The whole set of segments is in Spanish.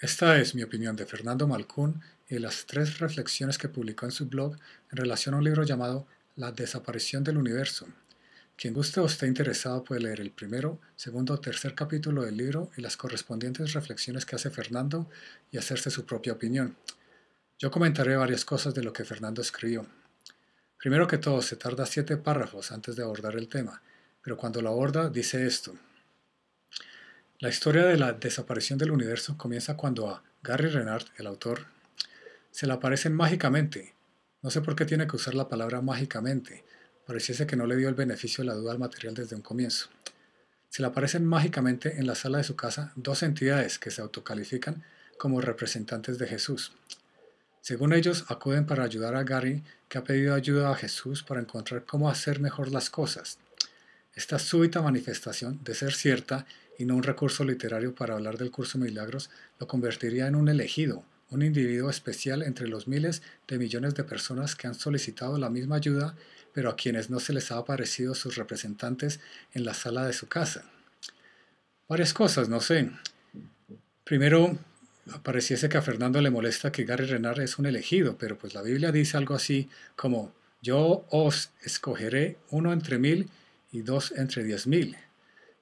Esta es mi opinión de Fernando Malcún y las tres reflexiones que publicó en su blog en relación a un libro llamado La desaparición del universo. Quien guste o esté interesado puede leer el primero, segundo o tercer capítulo del libro y las correspondientes reflexiones que hace Fernando y hacerse su propia opinión. Yo comentaré varias cosas de lo que Fernando escribió. Primero que todo, se tarda 7 párrafos antes de abordar el tema, pero cuando lo aborda dice esto. La historia de la desaparición del universo comienza cuando a Gary Renard, el autor, se le aparecen mágicamente. No sé por qué tiene que usar la palabra mágicamente. Pareciese que no le dio el beneficio de la duda al material desde un comienzo. Se le aparecen mágicamente en la sala de su casa dos entidades que se autocalifican como representantes de Jesús. Según ellos, acuden para ayudar a Gary, que ha pedido ayuda a Jesús para encontrar cómo hacer mejor las cosas. Esta súbita manifestación, de ser cierta y no un recurso literario para hablar del curso de milagros, lo convertiría en un elegido, un individuo especial entre los miles de millones de personas que han solicitado la misma ayuda, pero a quienes no se les ha aparecido sus representantes en la sala de su casa. Varias cosas, no sé. Primero, pareciese que a Fernando le molesta que Gary Renard es un elegido, pero pues la Biblia dice algo así como, yo os escogeré uno entre 1000 y dos entre 10.000.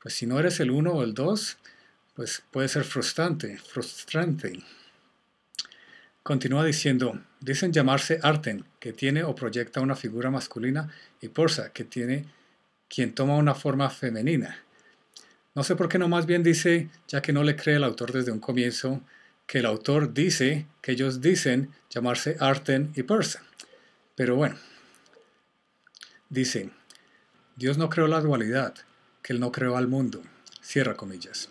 Pues si no eres el uno o el dos, pues puede ser frustrante. Continúa diciendo, dicen llamarse Arten, que tiene o proyecta una figura masculina, y Porsa, que tiene quien toma una forma femenina. No sé por qué no más bien dice, ya que no le cree el autor desde un comienzo, que el autor dice que ellos dicen llamarse Arten y Persa. Pero bueno, dice, Dios no creó la dualidad, que Él no creó al mundo, cierra comillas,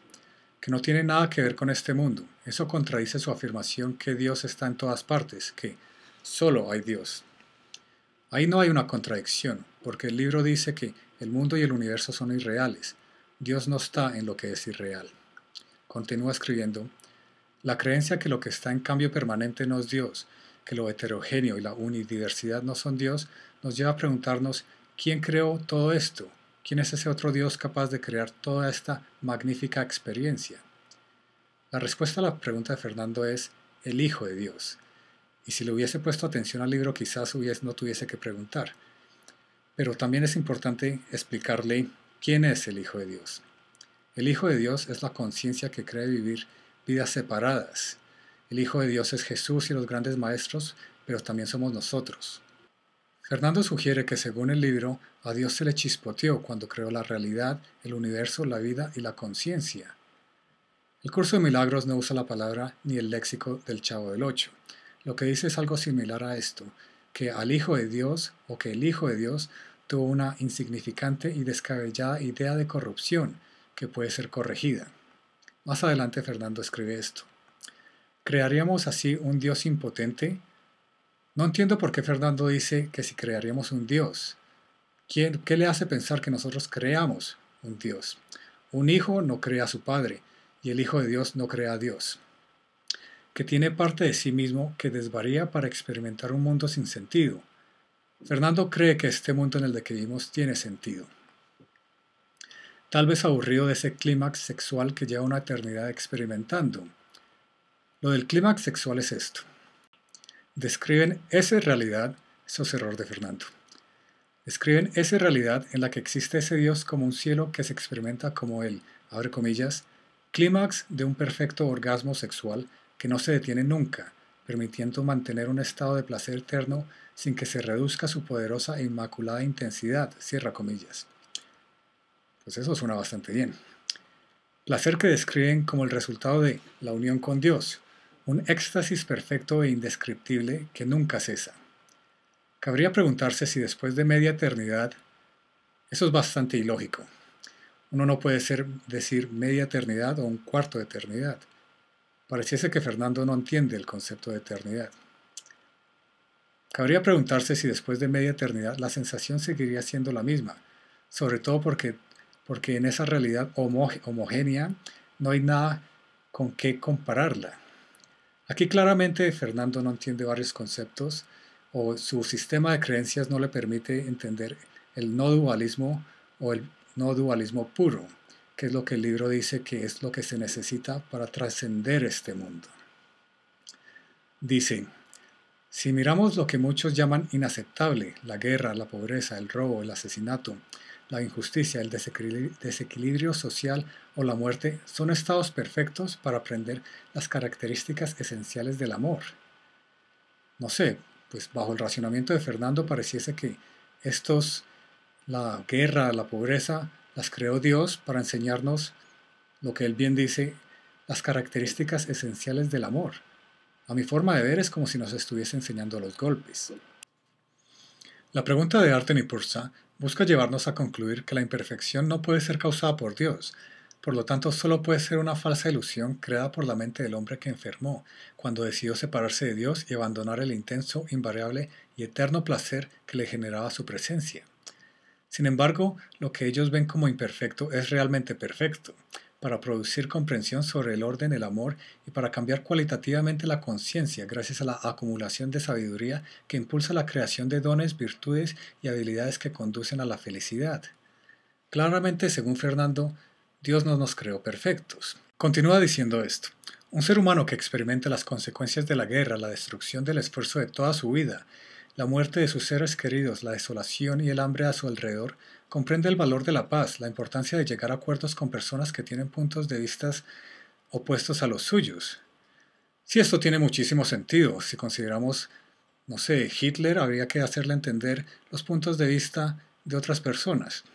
que no tiene nada que ver con este mundo. Eso contradice su afirmación que Dios está en todas partes, que solo hay Dios. Ahí no hay una contradicción, porque el libro dice que el mundo y el universo son irreales. Dios no está en lo que es irreal. Continúa escribiendo, la creencia que lo que está en cambio permanente no es Dios, que lo heterogéneo y la unidiversidad no son Dios, nos lleva a preguntarnos, ¿quién creó todo esto? ¿Quién es ese otro Dios capaz de crear toda esta magnífica experiencia? La respuesta a la pregunta de Fernando es el Hijo de Dios. Y si le hubiese puesto atención al libro quizás no tuviese que preguntar. Pero también es importante explicarle quién es el Hijo de Dios. El Hijo de Dios es la conciencia que cree vivir vidas separadas. El Hijo de Dios es Jesús y los grandes maestros, pero también somos nosotros. Fernando sugiere que según el libro, a Dios se le chispoteó cuando creó la realidad, el universo, la vida y la conciencia. El curso de milagros no usa la palabra ni el léxico del Chavo del Ocho. Lo que dice es algo similar a esto, que al Hijo de Dios o que el Hijo de Dios tuvo una insignificante y descabellada idea de corrupción que puede ser corregida. Más adelante Fernando escribe esto. ¿Crearíamos así un Dios impotente? No entiendo por qué Fernando dice que si crearíamos un Dios. ¿Qué le hace pensar que nosotros creamos un Dios? Un hijo no crea a su padre y el Hijo de Dios no crea a Dios, que tiene parte de sí mismo que desvaría para experimentar un mundo sin sentido. Fernando cree que este mundo en el que vivimos tiene sentido. Tal vez aburrido de ese clímax sexual que lleva una eternidad experimentando. Lo del clímax sexual es esto. Describen esa realidad, eso es error de Fernando. Describen esa realidad en la que existe ese Dios como un cielo que se experimenta como el, abre comillas, clímax de un perfecto orgasmo sexual que no se detiene nunca, permitiendo mantener un estado de placer eterno sin que se reduzca su poderosa e inmaculada intensidad, cierra comillas. Pues eso suena bastante bien. Placer que describen como el resultado de la unión con Dios, un éxtasis perfecto e indescriptible que nunca cesa. Cabría preguntarse si después de media eternidad, eso es bastante ilógico. Uno no puede decir media eternidad o un cuarto de eternidad. Pareciese que Fernando no entiende el concepto de eternidad. Cabría preguntarse si después de media eternidad la sensación seguiría siendo la misma, sobre todo porque en esa realidad homogénea no hay nada con qué compararla. Aquí claramente Fernando no entiende varios conceptos o su sistema de creencias no le permite entender el no dualismo o el no dualismo puro, qué es lo que el libro dice que es lo que se necesita para trascender este mundo. Dice, si miramos lo que muchos llaman inaceptable, la guerra, la pobreza, el robo, el asesinato, la injusticia, el desequilibrio social o la muerte, son estados perfectos para aprender las características esenciales del amor. No sé, pues bajo el racionamiento de Fernando pareciese que la guerra, la pobreza, las creó Dios para enseñarnos lo que él bien dice, las características esenciales del amor. A mi forma de ver es como si nos estuviese enseñando los golpes. La pregunta de Arten y Pursa busca llevarnos a concluir que la imperfección no puede ser causada por Dios, por lo tanto solo puede ser una falsa ilusión creada por la mente del hombre que enfermó, cuando decidió separarse de Dios y abandonar el intenso, invariable y eterno placer que le generaba su presencia. Sin embargo, lo que ellos ven como imperfecto es realmente perfecto, para producir comprensión sobre el orden, el amor y para cambiar cualitativamente la conciencia gracias a la acumulación de sabiduría que impulsa la creación de dones, virtudes y habilidades que conducen a la felicidad. Claramente, según Fernando, Dios no nos creó perfectos. Continúa diciendo esto. Un ser humano que experimenta las consecuencias de la guerra, la destrucción del esfuerzo de toda su vida, la muerte de sus seres queridos, la desolación y el hambre a su alrededor, comprende el valor de la paz, la importancia de llegar a acuerdos con personas que tienen puntos de vista opuestos a los suyos. Sí, esto tiene muchísimo sentido. Si consideramos, no sé, Hitler, habría que hacerle entender los puntos de vista de otras personas.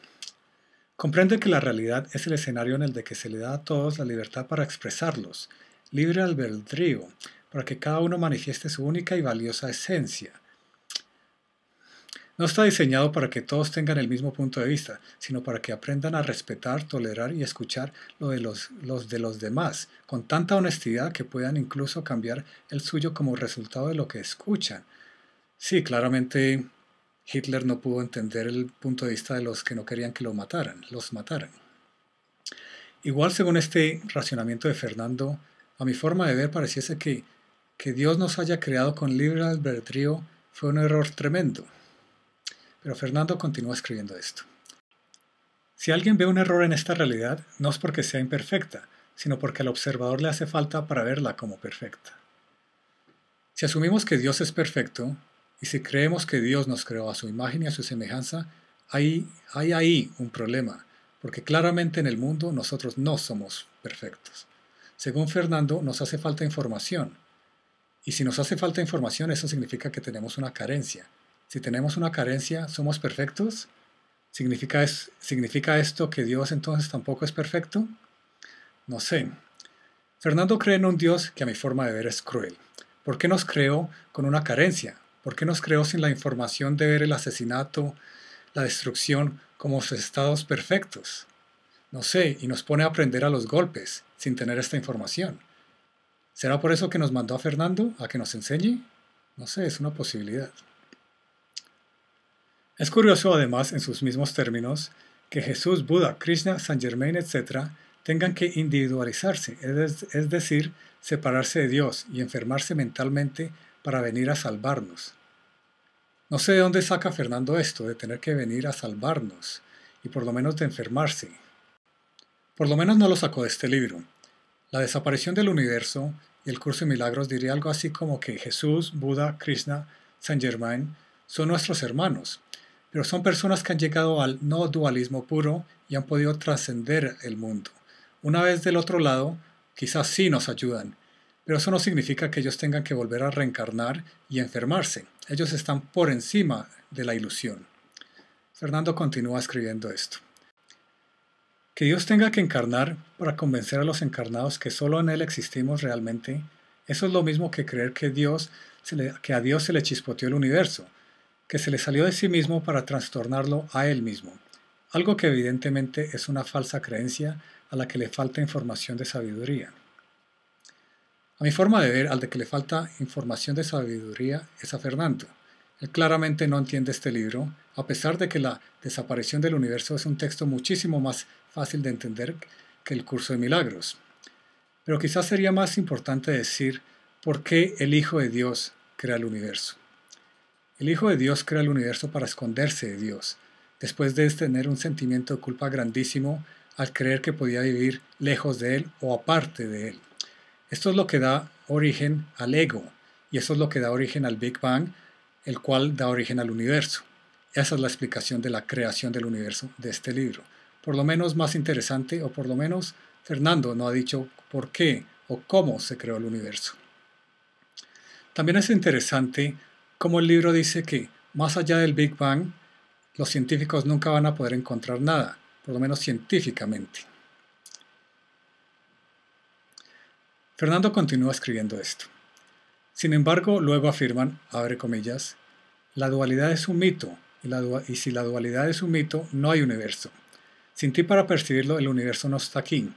Comprende que la realidad es el escenario en el de que se le da a todos la libertad para expresarlos, libre albedrío, para que cada uno manifieste su única y valiosa esencia. No está diseñado para que todos tengan el mismo punto de vista, sino para que aprendan a respetar, tolerar y escuchar lo de los demás, con tanta honestidad que puedan incluso cambiar el suyo como resultado de lo que escuchan. Sí, claramente Hitler no pudo entender el punto de vista de los que no querían que los mataran. Igual, según este racionamiento de Fernando, a mi forma de ver pareciese que Dios nos haya creado con libre albedrío fue un error tremendo. Pero Fernando continúa escribiendo esto. Si alguien ve un error en esta realidad, no es porque sea imperfecta, sino porque al observador le hace falta para verla como perfecta. Si asumimos que Dios es perfecto, y si creemos que Dios nos creó a su imagen y a su semejanza, hay ahí un problema, porque claramente en el mundo nosotros no somos perfectos. Según Fernando, nos hace falta información. Y si nos hace falta información, eso significa que tenemos una carencia. Si tenemos una carencia, ¿somos perfectos? ¿Significa esto que Dios entonces tampoco es perfecto? No sé. Fernando cree en un Dios que a mi forma de ver es cruel. ¿Por qué nos creó con una carencia? ¿Por qué nos creó sin la información de ver el asesinato, la destrucción como sus estados perfectos? No sé, y nos pone a aprender a los golpes sin tener esta información. ¿Será por eso que nos mandó a Fernando a que nos enseñe? No sé, es una posibilidad. Es curioso, además, en sus mismos términos, que Jesús, Buda, Krishna, Saint Germain, etc., tengan que individualizarse, es decir, separarse de Dios y enfermarse mentalmente para venir a salvarnos. No sé de dónde saca Fernando esto, de tener que venir a salvarnos, y por lo menos de enfermarse. Por lo menos no lo sacó de este libro. La desaparición del universo y el curso de milagros diría algo así como que Jesús, Buda, Krishna, Saint Germain son nuestros hermanos, pero son personas que han llegado al no dualismo puro y han podido trascender el mundo. Una vez del otro lado, quizás sí nos ayudan, pero eso no significa que ellos tengan que volver a reencarnar y enfermarse. Ellos están por encima de la ilusión. Fernando continúa escribiendo esto. Que Dios tenga que encarnar para convencer a los encarnados que solo en Él existimos realmente, eso es lo mismo que creer que a Dios se le chispoteó el universo, que se le salió de sí mismo para trastornarlo a Él mismo, algo que evidentemente es una falsa creencia a la que le falta información de sabiduría. A mi forma de ver, al de que le falta información de sabiduría es a Fernando. Él claramente no entiende este libro, a pesar de que la desaparición del universo es un texto muchísimo más fácil de entender que el curso de milagros. Pero quizás sería más importante decir por qué el Hijo de Dios crea el universo. El Hijo de Dios crea el universo para esconderse de Dios, después de tener un sentimiento de culpa grandísimo al creer que podía vivir lejos de él o aparte de él. Esto es lo que da origen al ego, y eso es lo que da origen al Big Bang, el cual da origen al universo. Esa es la explicación de la creación del universo de este libro. Por lo menos más interesante, o por lo menos Fernando no ha dicho por qué o cómo se creó el universo. También es interesante cómo el libro dice que, más allá del Big Bang, los científicos nunca van a poder encontrar nada, por lo menos científicamente. Fernando continúa escribiendo esto. Sin embargo, luego afirman, abre comillas, la dualidad es un mito, y si la dualidad es un mito, no hay universo. Sin ti para percibirlo, el universo no está aquí.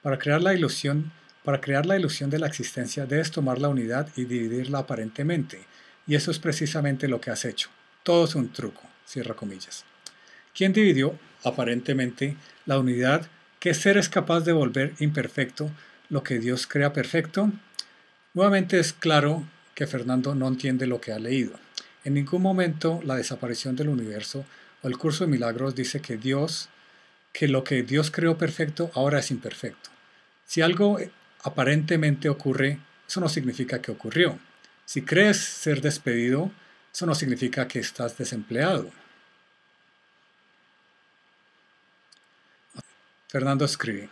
Para crear la ilusión de la existencia, debes tomar la unidad y dividirla aparentemente, y eso es precisamente lo que has hecho. Todo es un truco, cierra comillas. ¿Quién dividió, aparentemente, la unidad? ¿Qué ser es capaz de volver imperfecto lo que Dios crea perfecto? Nuevamente es claro que Fernando no entiende lo que ha leído. En ningún momento la desaparición del universo o el curso de milagros dice que lo que Dios creó perfecto ahora es imperfecto. Si algo aparentemente ocurre, eso no significa que ocurrió. Si crees ser despedido, eso no significa que estás desempleado. Fernando escribe,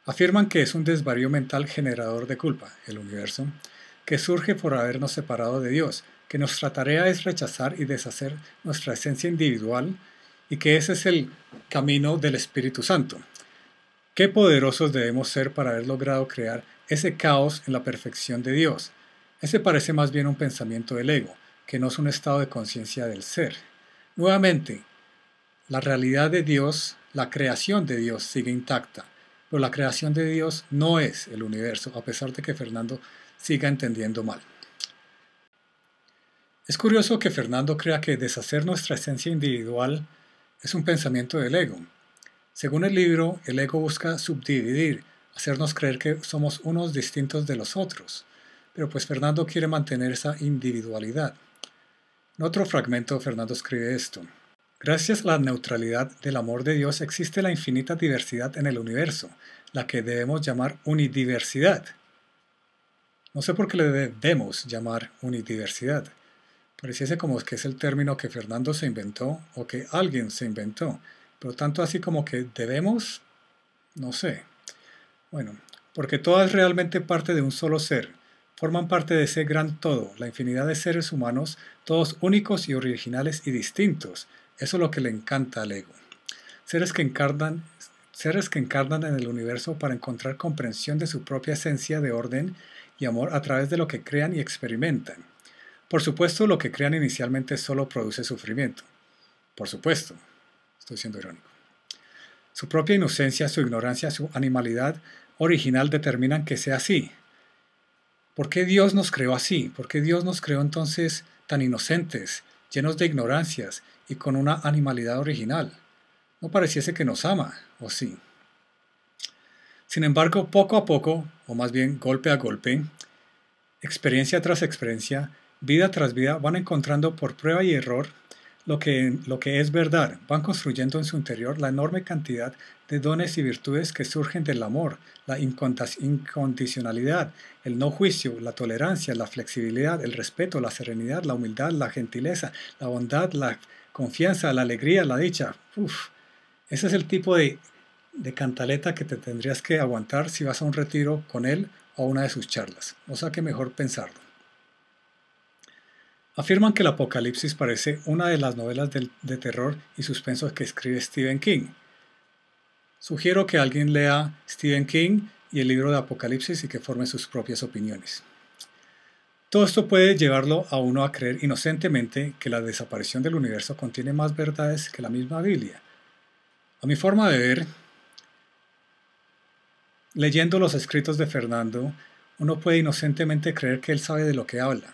afirman que es un desvarío mental generador de culpa, el universo, que surge por habernos separado de Dios, que nuestra tarea es rechazar y deshacer nuestra esencia individual y que ese es el camino del Espíritu Santo. Qué poderosos debemos ser para haber logrado crear ese caos en la perfección de Dios. Ese parece más bien un pensamiento del ego, que no es un estado de conciencia del ser. Nuevamente, la realidad de Dios, la creación de Dios sigue intacta, pero la creación de Dios no es el universo, a pesar de que Fernando siga entendiendo mal. Es curioso que Fernando crea que deshacer nuestra esencia individual es un pensamiento del ego. Según el libro, el ego busca subdividir, hacernos creer que somos unos distintos de los otros, pero pues Fernando quiere mantener esa individualidad. En otro fragmento, Fernando escribe esto. Gracias a la neutralidad del amor de Dios existe la infinita diversidad en el universo, la que debemos llamar unidiversidad. No sé por qué le debemos llamar unidiversidad. Pareciese como que es el término que Fernando se inventó o que alguien se inventó, pero tanto así como que debemos, no sé. Bueno, porque todas realmente parte de un solo ser, forman parte de ese gran todo, la infinidad de seres humanos, todos únicos y originales y distintos. Eso es lo que le encanta al ego. Seres que encarnan en el universo para encontrar comprensión de su propia esencia de orden y amor a través de lo que crean y experimentan. Por supuesto, lo que crean inicialmente solo produce sufrimiento. Por supuesto, estoy siendo irónico. Su propia inocencia, su ignorancia, su animalidad original determinan que sea así. ¿Por qué Dios nos creó así? ¿Por qué Dios nos creó entonces tan inocentes, llenos de ignorancias y con una animalidad original? No pareciese que nos ama, ¿o sí? Sin embargo, poco a poco, o más bien golpe a golpe, experiencia tras experiencia, vida tras vida, van encontrando por prueba y error lo que es verdad, van construyendo en su interior la enorme cantidad de dones y virtudes que surgen del amor, la incondicionalidad, el no juicio, la tolerancia, la flexibilidad, el respeto, la serenidad, la humildad, la gentileza, la bondad, la confianza, la alegría, la dicha. Ese es el tipo de cantaleta que te tendrías que aguantar si vas a un retiro con él o a una de sus charlas. O sea que mejor pensarlo. Afirman que el Apocalipsis parece una de las novelas de terror y suspenso que escribe Stephen King. Sugiero que alguien lea Stephen King y el libro de Apocalipsis y que forme sus propias opiniones. Todo esto puede llevarlo a uno a creer inocentemente que la desaparición del universo contiene más verdades que la misma Biblia. A mi forma de ver, leyendo los escritos de Fernando, uno puede inocentemente creer que él sabe de lo que habla.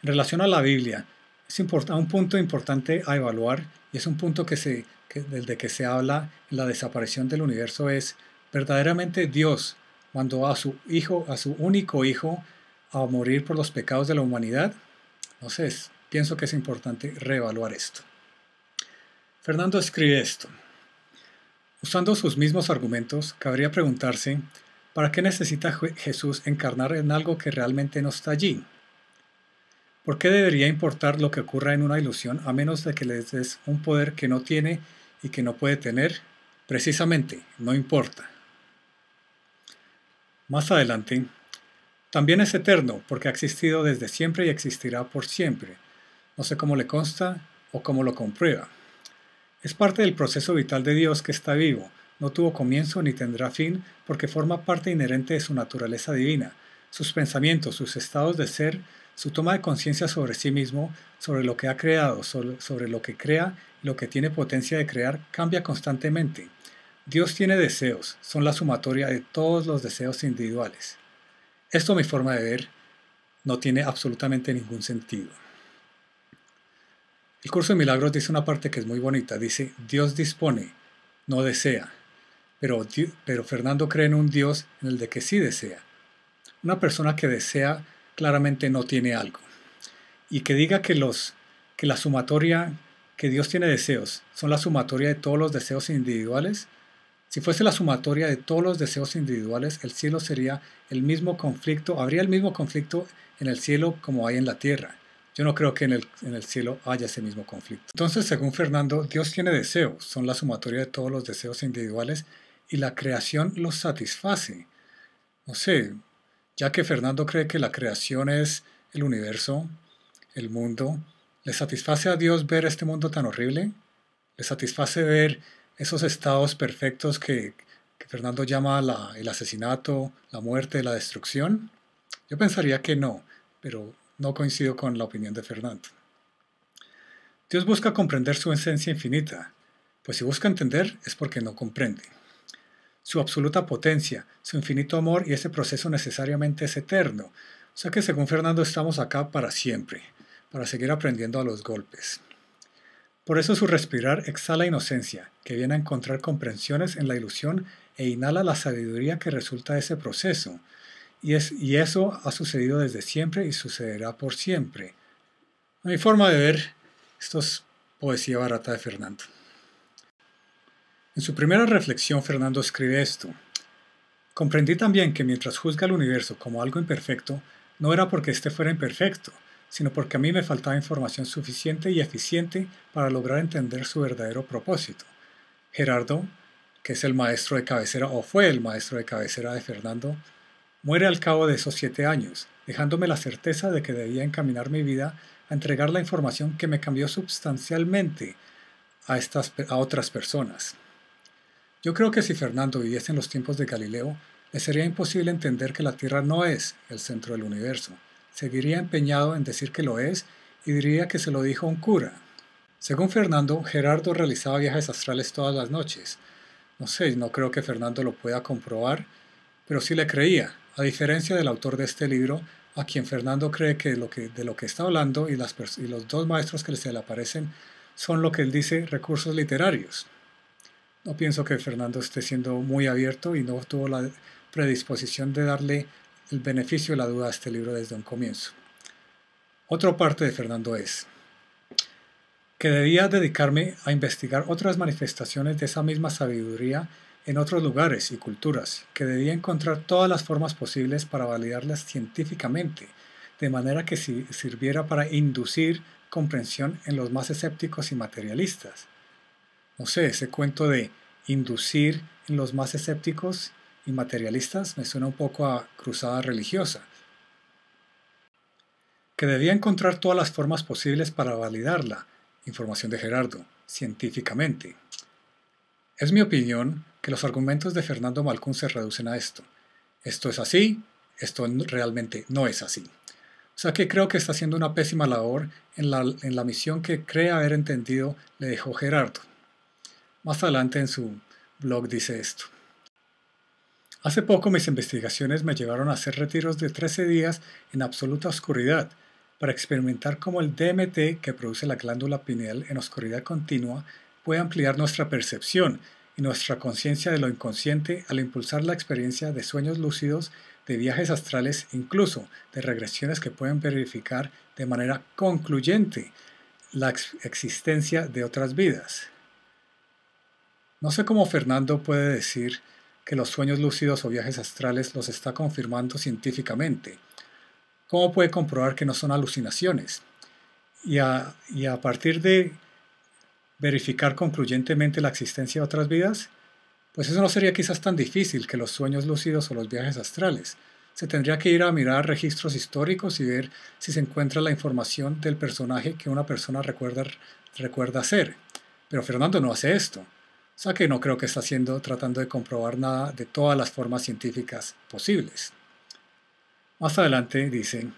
En relación a la Biblia, es un punto importante a evaluar y es un punto del que se habla en la desaparición del universo es, ¿verdaderamente Dios mandó a su único hijo, a morir por los pecados de la humanidad? No sé, pienso que es importante reevaluar esto. Fernando escribe esto. Usando sus mismos argumentos, cabría preguntarse, ¿para qué necesita Jesús encarnar en algo que realmente no está allí? ¿Por qué debería importar lo que ocurra en una ilusión a menos de que les des un poder que no tiene y que no puede tener? Precisamente, no importa. Más adelante, también es eterno porque ha existido desde siempre y existirá por siempre. No sé cómo le consta o cómo lo comprueba. Es parte del proceso vital de Dios que está vivo, no tuvo comienzo ni tendrá fin porque forma parte inherente de su naturaleza divina, sus pensamientos, sus estados de ser, su toma de conciencia sobre sí mismo, sobre lo que ha creado, sobre lo que crea y lo que tiene potencia de crear, cambia constantemente. Dios tiene deseos, son la sumatoria de todos los deseos individuales. Esto, a mi forma de ver, no tiene absolutamente ningún sentido. El Curso de Milagros dice una parte que es muy bonita, dice, Dios dispone, no desea, pero Fernando cree en un Dios en el de que sí desea. Una persona que desea claramente no tiene algo. Y que diga que la sumatoria, que Dios tiene deseos, son la sumatoria de todos los deseos individuales. Si fuese la sumatoria de todos los deseos individuales, el cielo sería el mismo conflicto, habría el mismo conflicto en el cielo como hay en la tierra. Yo no creo que en el cielo haya ese mismo conflicto. Entonces, según Fernando, Dios tiene deseos, son la sumatoria de todos los deseos individuales y la creación los satisface. No sé, ya que Fernando cree que la creación es el universo, el mundo, ¿le satisface a Dios ver este mundo tan horrible? ¿Le satisface ver esos estados perfectos que Fernando llama el asesinato, la muerte, la destrucción? Yo pensaría que no, pero no coincido con la opinión de Fernando. Dios busca comprender su esencia infinita, pues si busca entender es porque no comprende. Su absoluta potencia, su infinito amor y ese proceso necesariamente es eterno. O sea que según Fernando estamos acá para siempre, para seguir aprendiendo a los golpes. Por eso su respirar exhala inocencia, que viene a encontrar comprensiones en la ilusión e inhala la sabiduría que resulta de ese proceso. Y eso ha sucedido desde siempre y sucederá por siempre. A mi forma de ver, esto es poesía barata de Fernando. En su primera reflexión, Fernando escribe esto. Comprendí también que mientras juzga el universo como algo imperfecto, no era porque éste fuera imperfecto, sino porque a mí me faltaba información suficiente y eficiente para lograr entender su verdadero propósito. Gerardo, que es el maestro de cabecera o fue el maestro de cabecera de Fernando, muere al cabo de esos 7 años, dejándome la certeza de que debía encaminar mi vida a entregar la información que me cambió sustancialmente a otras personas. Yo creo que si Fernando viviese en los tiempos de Galileo, le sería imposible entender que la Tierra no es el centro del universo. Seguiría empeñado en decir que lo es y diría que se lo dijo un cura. Según Fernando, Gerardo realizaba viajes astrales todas las noches. No sé, no creo que Fernando lo pueda comprobar, pero sí le creía, a diferencia del autor de este libro, a quien Fernando cree que de lo que está hablando y los dos maestros que se le aparecen son lo que él dice recursos literarios. No pienso que Fernando esté siendo muy abierto y no tuvo la predisposición de darle el beneficio de la duda a este libro desde un comienzo. Otra parte de Fernando es que debía dedicarme a investigar otras manifestaciones de esa misma sabiduría en otros lugares y culturas, que debía encontrar todas las formas posibles para validarlas científicamente, de manera que sirviera para inducir comprensión en los más escépticos y materialistas. No sé, ese cuento de inducir en los más escépticos y materialistas me suena un poco a cruzada religiosa. Que debía encontrar todas las formas posibles para validarla, información de Gerardo, científicamente. Es mi opinión que los argumentos de Fernando Malcún se reducen a esto. Esto es así, esto realmente no es así. O sea que creo que está haciendo una pésima labor en la misión que cree haber entendido le dejó Gerardo. Más adelante en su blog dice esto. Hace poco mis investigaciones me llevaron a hacer retiros de 13 días en absoluta oscuridad para experimentar cómo el DMT que produce la glándula pineal en oscuridad continua puede ampliar nuestra percepción y nuestra conciencia de lo inconsciente al impulsar la experiencia de sueños lúcidos, de viajes astrales, incluso de regresiones que pueden verificar de manera concluyente la existencia de otras vidas. No sé cómo Fernando puede decir que los sueños lúcidos o viajes astrales los está confirmando científicamente. ¿Cómo puede comprobar que no son alucinaciones? Y a partir de verificar concluyentemente la existencia de otras vidas, pues eso no sería quizás tan difícil que los sueños lúcidos o los viajes astrales. Se tendría que ir a mirar registros históricos y ver si se encuentra la información del personaje que una persona recuerda ser. Pero Fernando no hace esto. O sea que no creo que está tratando de comprobar nada de todas las formas científicas posibles. Más adelante dice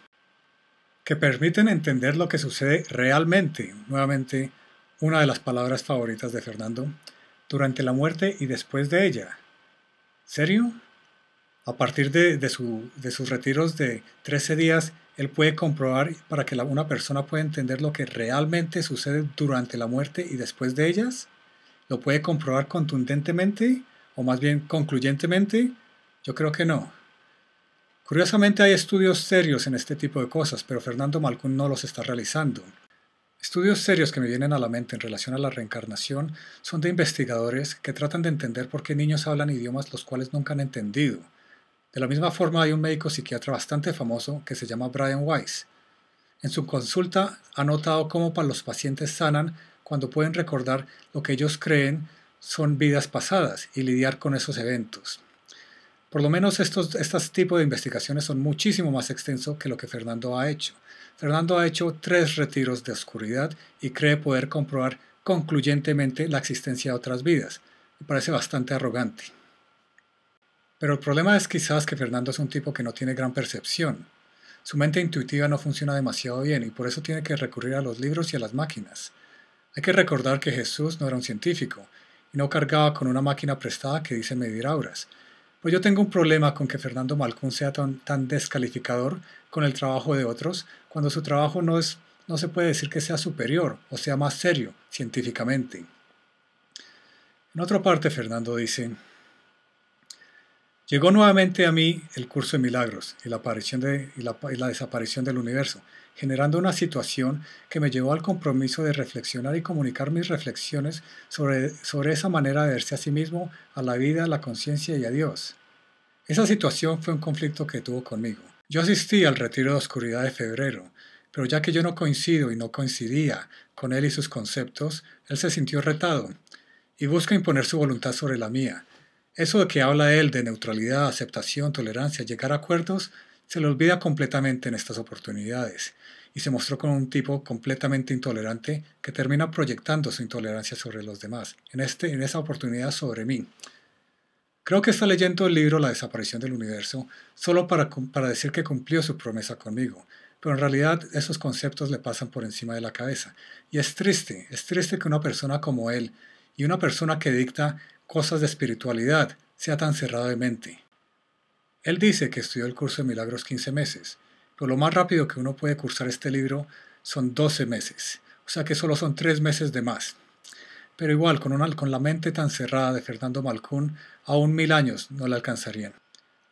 que permiten entender lo que sucede realmente. Nuevamente, una de las palabras favoritas de Fernando, durante la muerte y después de ella. ¿Serio? A partir de sus retiros de 13 días, él puede comprobar para que una persona pueda entender lo que realmente sucede durante la muerte y después de ellas. ¿Lo puede comprobar contundentemente o más bien concluyentemente? Yo creo que no. Curiosamente hay estudios serios en este tipo de cosas, pero Fernando Malcún no los está realizando. Estudios serios que me vienen a la mente en relación a la reencarnación son de investigadores que tratan de entender por qué niños hablan idiomas los cuales nunca han entendido. De la misma forma hay un médico psiquiatra bastante famoso que se llama Brian Weiss. En su consulta ha notado cómo para los pacientes sanan cuando pueden recordar lo que ellos creen son vidas pasadas y lidiar con esos eventos. Por lo menos estos tipos de investigaciones son muchísimo más extensos que lo que Fernando ha hecho. Fernando ha hecho 3 retiros de oscuridad y cree poder comprobar concluyentemente la existencia de otras vidas. Me parece bastante arrogante. Pero el problema es quizás que Fernando es un tipo que no tiene gran percepción. Su mente intuitiva no funciona demasiado bien y por eso tiene que recurrir a los libros y a las máquinas. Hay que recordar que Jesús no era un científico y no cargaba con una máquina prestada que dice medir auras. Pues yo tengo un problema con que Fernando Malcún sea tan descalificador con el trabajo de otros, cuando su trabajo no se puede decir que sea superior o sea más serio científicamente. En otra parte, Fernando dice: llegó nuevamente a mí el curso de milagros y la desaparición del universo, generando una situación que me llevó al compromiso de reflexionar y comunicar mis reflexiones sobre esa manera de verse a sí mismo, a la vida, a la conciencia y a Dios. Esa situación fue un conflicto que tuvo conmigo. Yo asistí al retiro de oscuridad de febrero, pero ya que yo no coincido y no coincidía con él y sus conceptos, él se sintió retado y busca imponer su voluntad sobre la mía. Eso de que habla él de neutralidad, aceptación, tolerancia, llegar a acuerdos, se le olvida completamente en estas oportunidades, y se mostró como un tipo completamente intolerante que termina proyectando su intolerancia sobre los demás, en esa oportunidad sobre mí. Creo que está leyendo el libro La desaparición del universo solo para decir que cumplió su promesa conmigo, pero en realidad esos conceptos le pasan por encima de la cabeza. Y es triste que una persona como él, y una persona que dicta cosas de espiritualidad, sea tan cerrado de mente. Él dice que estudió el curso de milagros 15 meses, pero lo más rápido que uno puede cursar este libro son 12 meses, o sea que solo son 3 meses de más. Pero igual, con la mente tan cerrada de Fernando Malcún, aún 1000 años no le alcanzarían.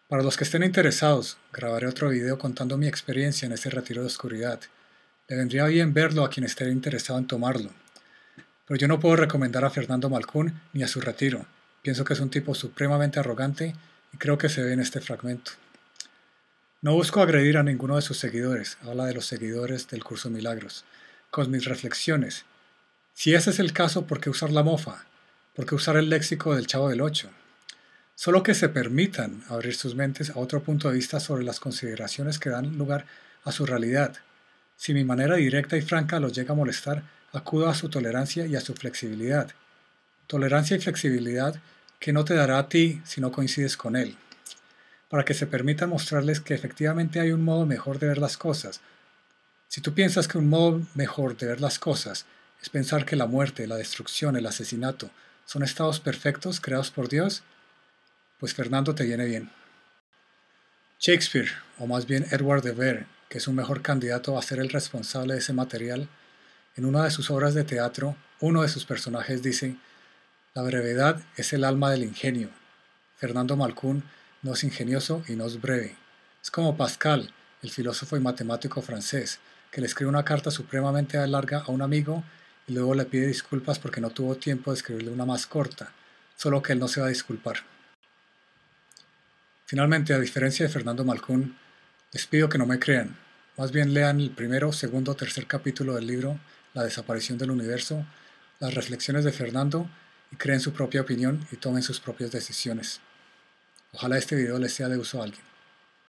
Para los que estén interesados, grabaré otro video contando mi experiencia en ese retiro de oscuridad. Le vendría bien verlo a quien esté interesado en tomarlo. Pero yo no puedo recomendar a Fernando Malcún ni a su retiro. Pienso que es un tipo supremamente arrogante y creo que se ve en este fragmento. No busco agredir a ninguno de sus seguidores, habla de los seguidores del curso de milagros, con mis reflexiones. Si ese es el caso, ¿por qué usar la mofa? ¿Por qué usar el léxico del Chavo del Ocho? Solo que se permitan abrir sus mentes a otro punto de vista sobre las consideraciones que dan lugar a su realidad. Si mi manera directa y franca los llega a molestar, acudo a su tolerancia y a su flexibilidad. Tolerancia y flexibilidad que no te dará a ti si no coincides con él. Para que se permita mostrarles que efectivamente hay un modo mejor de ver las cosas. Si tú piensas que un modo mejor de ver las cosas es pensar que la muerte, la destrucción, el asesinato son estados perfectos creados por Dios, pues Fernando te viene bien. Shakespeare, o más bien Edward de Vere, que es un mejor candidato a ser el responsable de ese material, en una de sus obras de teatro, uno de sus personajes dice: la brevedad es el alma del ingenio. Fernando Malcún no es ingenioso y no es breve. Es como Pascal, el filósofo y matemático francés, que le escribe una carta supremamente larga a un amigo y luego le pide disculpas porque no tuvo tiempo de escribirle una más corta. solo que él no se va a disculpar. Finalmente, a diferencia de Fernando Malcún, les pido que no me crean. Más bien lean el primero, segundo o tercer capítulo del libro La desaparición del universo, las reflexiones de Fernando, y creen su propia opinión y tomen sus propias decisiones. Ojalá este video les sea de uso a alguien.